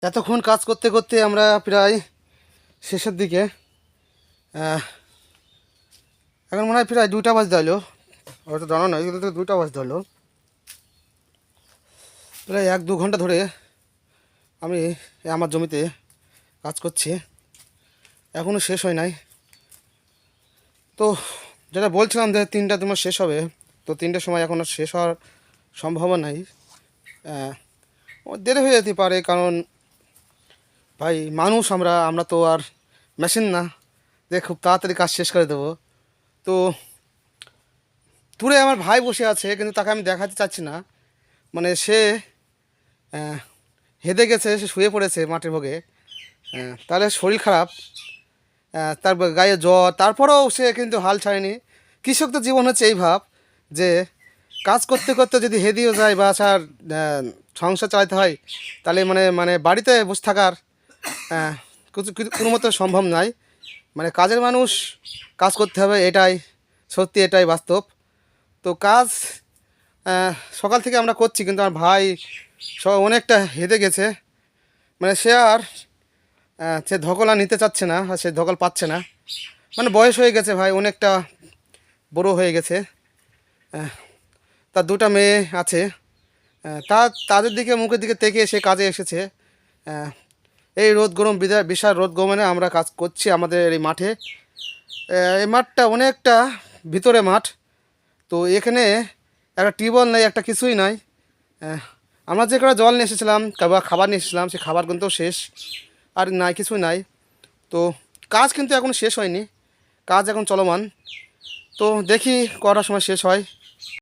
এতক্ষণ কাজ করতে করতে আমরা প্রায় শেষের দিকে। এখন মনে হয় প্রায় 2টা বাজতে হলো, হয়তো জানো না, এগুলো তো 2টা বাজতে হলো। প্রায় 1-2 ঘন্টা ধরে আমি আমার জমিতে কাজ করছি, এখনও শেষ হয় নাই। তো যেটা বলছিলাম যে 3টা তোমার শেষ হবে, তো 3টার সময় এখনও শেষ হওয়ার সম্ভাবনা নাই। দেরি হয়ে যেতে পারে, কারণ ভাই মানুষ আমরা তো আর মেশিন না যে খুব তাড়াতাড়ি কাজ শেষ করে দেবো। তো দূরে আমার ভাই বসে আছে, কিন্তু তাকে আমি দেখাতে চাচ্ছি না। মানে সে হেদে গেছে, সে শুয়ে পড়েছে মাঠের ভোগে। তাহলে শরীর খারাপ, তার গায়ে জ্বর, তারপরেও সে কিন্তু হাল ছাড়েনি। কৃষকদের জীবন হচ্ছে এই ভাব যে কাজ করতে করতে যদি হেদিও যায় বা তার সংসার চালাতে হয়, তাহলে মানে মানে বাড়িতে বসে থাকার কোনো মতো সম্ভব নয়। মানে কাজের মানুষ, কাজ করতে হবে, এটাই সত্যি, এটাই বাস্তব। তো কাজ সকাল থেকে আমরা করছি, কিন্তু আমার ভাই অনেকটা হেদে গেছে। মানে সে আর সে ধকল আর নিতে চাচ্ছে না, আর সে ধকল পাচ্ছে না। মানে বয়স হয়ে গেছে ভাই, অনেকটা বড় হয়ে গেছে। তার 2টা মেয়ে আছে। তাদের দিকে, মুখের দিকে তেকে সে কাজে এসেছে। এই রোদ গরম, বিশাল রোদ গরমে আমরা কাজ করছি আমাদের এই মাঠে। এই মাঠটা অনেকটা ভিতরে মাঠ। তো এখানে একটা টিউবওয়েল নেই, একটা কিছুই নাই। আমরা যে কটা জল নিয়ে এসেছিলাম, খাবার নিয়ে এসেছিলাম, সে খাবার কিন্তু শেষ, আর নাই, কিছুই নাই। তো কাজ কিন্তু এখন শেষ হয়নি, কাজ এখন চলমান। তো দেখি কটার সময় শেষ হয়।